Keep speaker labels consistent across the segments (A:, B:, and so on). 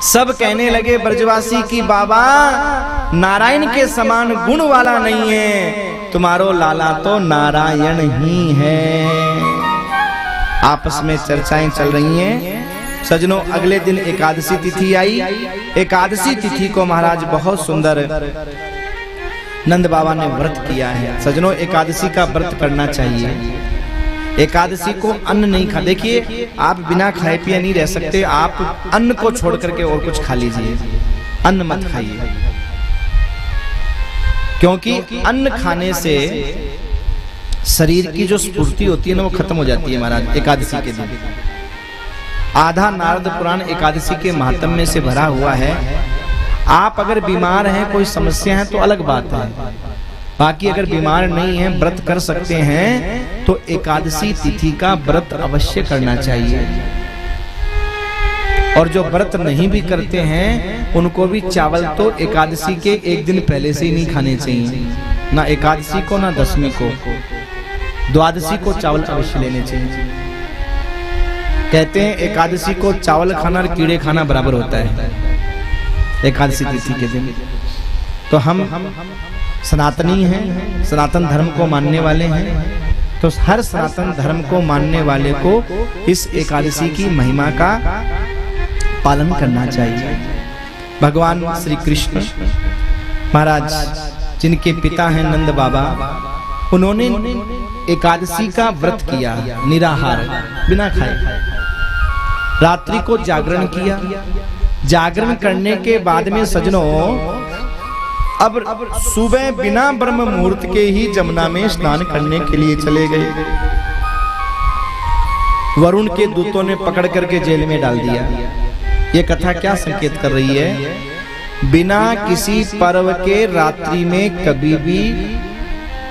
A: सब कहने लगे ब्रजवासी की बाबा नारायण के समान गुण वाला नहीं है, तुम्हारो लाला तो नारायण ही है। आपस में चर्चाएं चल रही हैं। सजनों, अगले दिन एकादशी तिथि आई। एकादशी तिथि को महाराज बहुत सुंदर नंद बाबा ने व्रत किया है। सजनों, एकादशी का व्रत करना चाहिए। एकादशी को अन्न नहीं खा, देखिए आप बिना खाए पिए नहीं रह सकते। आप अन्न को छोड़ करके और कुछ खा लीजिए, अन्न मत खाइए, क्योंकि अन्न खाने से शरीर की जो स्फूर्ति होती है ना वो खत्म हो जाती है महाराज एकादशी के दिन। आधा नारद पुराण एकादशी के महात्म्य में से भरा हुआ है। आप अगर बीमार हैं, कोई समस्या है तो अलग बात है, बाकी अगर बीमार नहीं है, व्रत कर सकते हैं तो एकादशी तिथि का व्रत अवश्य करना चाहिए। और जो व्रत नहीं भी करते हैं उनको भी चावल तो एकादशी के एक दिन पहले से ही नहीं खाने चाहिए, ना एकादशी को ना दशमी को। द्वादशी को चावल अवश्य लेने चाहिए। कहते हैं एकादशी को चावल खाना और कीड़े खाना बराबर होता है एकादशी तिथि के दिन। तो हम सनातनी हैं, सनातन धर्म को मानने वाले हैं, तो हर सनातन धर्म को मानने वाले को इस एकादशी की महिमा का पालन करना चाहिए। भगवान श्री कृष्ण महाराज, जिनके पिता हैं नंद बाबा, उन्होंने एकादशी का व्रत किया, निराहार बिना खाए। रात्रि को जागरण किया। जागरण करने के बाद में सजनों, अब सुबह बिना ब्रह्म मुहूर्त के ही जमुना में स्नान करने के लिए चले गए। वरुण के दूतों ने पकड़ करके जेल में डाल दिया। ये कथा क्या संकेत कर रही है? बिना किसी पर्व के रात्रि में कभी भी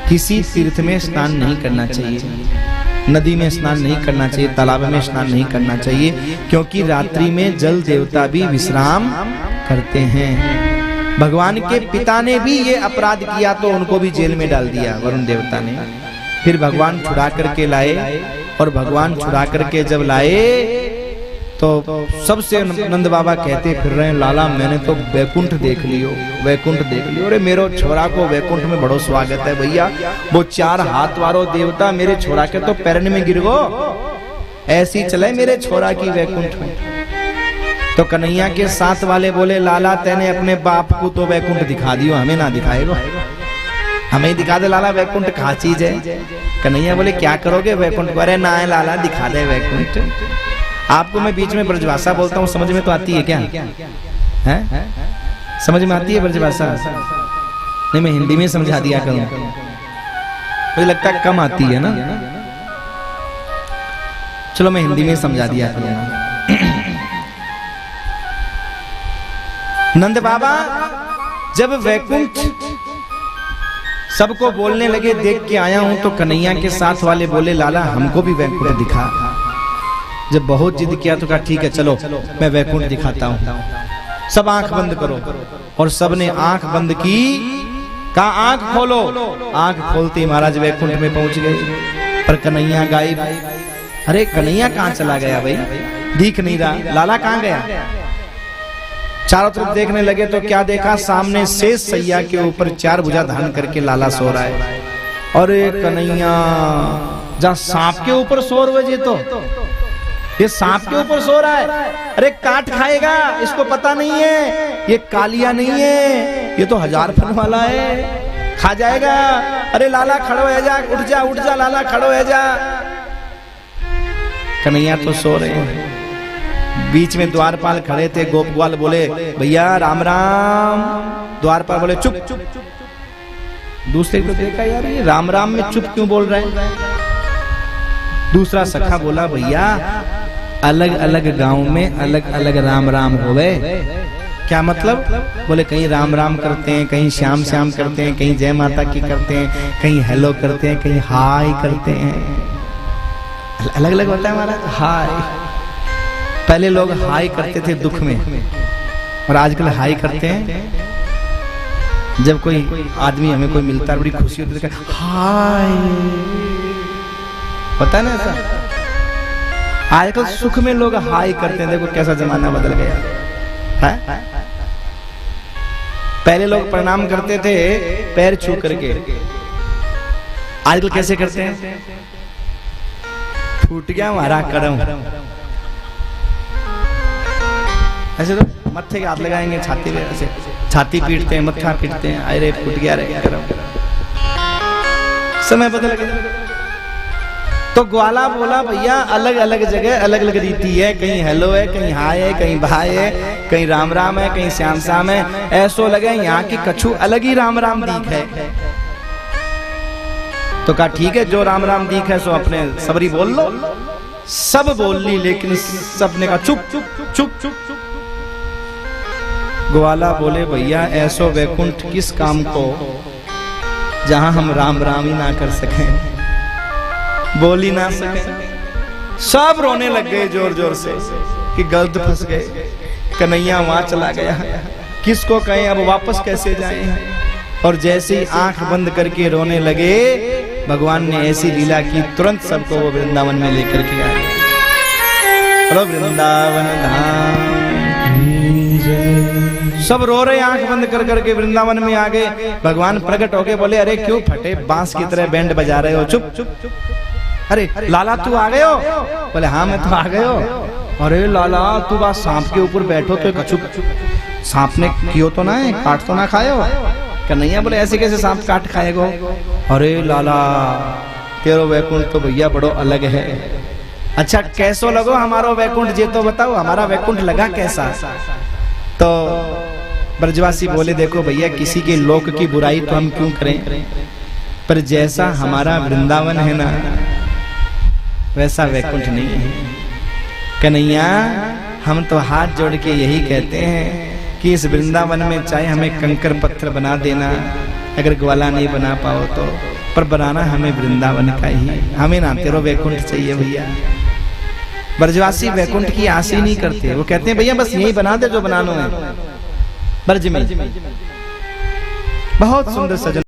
A: किसी तीर्थ में स्नान नहीं करना चाहिए, नदी में स्नान नहीं करना चाहिए, तालाब में स्नान नहीं करना चाहिए, क्योंकि रात्रि में जल देवता भी विश्राम करते हैं। भगवान के पिता ने भी ये अपराध किया तो उनको भी जेल में डाल दिया वरुण देवता ने। फिर भगवान छुड़ा करके लाए, और भगवान छुड़ा करके जब लाए तो सबसे नंद बाबा कहते फिर रहे, लाला मैंने तो वैकुंठ देख लियो, वैकुंठ देख लियो। अरे मेरो छोरा को वैकुंठ में बड़ो स्वागत है भैया, वो 4 हाथ वारो देवता मेरे छोरा के तो पैरन में गिर गो, ऐसी चले मेरे छोरा की वैकुंठ में। तो कन्हैया के साथ वाले बोले, लाला तेने अपने बाप को तो वैकुंठ दिखा दियो, हमें ना दिखाएगो, हमें ही दिखा दे लाला, वैकुंठ कहाँ चीज है। कन्हैया बोले क्या करोगे वैकुंठ? अरे ना है लाला, दिखा दे वैकुंठ। आपको मैं बीच में ब्रजभाषा बोलता हूँ, समझ में तो आती है क्या? है समझ में आती है ब्रजभाषा? नहीं, मैं हिंदी में समझा दिया करूँ, मुझे लगता है कम आती है ना। चलो मैं हिंदी में समझा दिया करूँगा। नंद बाबा जब वैकुंठ सबको बोलने लगे, देख के आया हूं, तो कन्हैया के साथ वाले बोले, लाला हमको भी वैकुंठ दिखा। जब बहुत जिद किया तो कहा ठीक है चलो मैं वैकुंठ दिखाता हूं, सब आंख बंद करो। और सबने आंख बंद की, कहा आंख खोलो। आंख खोलते महाराज वैकुंठ में पहुंच गए, पर कन्हैया गायब। अरे कन्हैया कहां चला गया भाई, दिख नहीं रहा, लाला कहां गया? चारों तरफ देखने लगे तो क्या देखा, सामने शेष सैया के ऊपर 4 भुजा धारण करके लाला सो रहा है। अरे कन्हैया, जहां सांप के ऊपर सो रहे, तो ये सांप के ऊपर सो रहा है, अरे काट खाएगा, इसको पता नहीं है ये कालिया नहीं है, ये तो 1000 फन वाला है, खा जाएगा। अरे लाला खड़ो है जा, उठ जा उठ जा लाला, खड़ो है जा। कन्हैया तो सो रहे हैं। बीच में द्वारपाल खड़े थे, गोपवाल बोले, भैया राम राम। द्वारपाल बोले चुप चुप चुप। दूसरे को देखा, यार ये राम राम में चुप क्यों बोल रहे हैं? दूसरा सखा बोला, भैया अलग अलग गांव में अलग अलग राम राम होवे। क्या मतलब? बोले कहीं राम राम करते हैं, कहीं श्याम श्याम करते हैं, कहीं जय माता की करते हैं, कहीं हेलो करते हैं, कहीं हाय करते हैं। अलग अलग होता है महाराज। हाय, पहले लोग हाय करते थे दुख में, और आजकल हाय करते हैं जब कोई आदमी हमें कोई मिलता है, बड़ी खुशी होती है, हाय। पता है ना ऐसा? आजकल सुख में लोग हाय करते हैं। देखो कैसा जमाना बदल गया है? पहले लोग प्रणाम करते थे पैर छू करके, आजकल कैसे करते हैं? फूट गया हमारा करम, ऐसे तो मत्थे के हाथ लगाएंगे, छाती पे ऐसे छाती पीटते हैं, मत्था पीटते हैं, अरे फूट गया रे करम। समय बदल गया। तो ग्वाला बोला भैया अलग अलग जगह अलग अलग रीति है, कहीं हेलो है, कहीं हाय है, कहीं भाई है, कहीं राम राम है, कहीं श्याम श्याम है। ऐसो लगे यहाँ की कछु अलग ही राम राम दीख है। तो कहा ठीक है, जो राम राम दीख है सो अपने सबरी बोल लो। सब बोल ली, लेकिन सबने कहा चुप चुप चुप चुप चुप। ग्वाला बोले भैया ऐसो वैकुंठ किस काम को जहां हम राम राम ही ना कर सकें, बोल ही ना सके। सब रोने लग गए जोर जोर से कि गलत फंस गए, कन्हैया वहां चला गया, किसको कहें अब वापस कैसे जाएं। और जैसे ही आंख बंद करके रोने लगे, भगवान ने ऐसी लीला की, तुरंत सबको वो वृंदावन में लेकर के आए। बोलो वृंदावन धाम। सब रो रहे आंख बंद कर करके वृंदावन में आ गए। भगवान प्रकट होके बोले अरे क्यों फटे बांस की तरह बैंड बजा रहे हो, चुप चुप चुप। अरे लाला तू आ गए हो? बोले हाँ मैं तो आ गए हो। अरे लाला तू बात सांप के ऊपर बैठो तो कछु सांप ने क्यों तो ना है, काट तो ना खाए हो? कन्हैया बोले ऐसे कैसे सांप काट खाएगो? अरे लाला तेरो वैकुंठ तो भैया बड़ो अलग है। अच्छा कैसो लगो हमारो वैकुंठ, जे तो बताओ हमारा वैकुंठ लगा कैसा? तो ब्रजवासी बोले देखो भैया किसी के लोक की बुराई तो हम क्यों करें, पर जैसा हमारा वृंदावन है ना वैसा वैकुंठ नहीं है। कन्हैया हम तो हाथ जोड़ के यही कहते हैं कि इस वृंदावन में चाहे हमें कंकर पत्थर बना देना, अगर ग्वाला नहीं बना पाओ तो, पर बनाना हमें वृंदावन का ही, हमें ना तेरो वैकुंठ चाहिए भैया। ब्रजवासी वैकुंठ की आस ही नहीं करते, वो कहते हैं भैया बस यही बना दे जो बनाना है। ब्रज में बहुत सुंदर सजन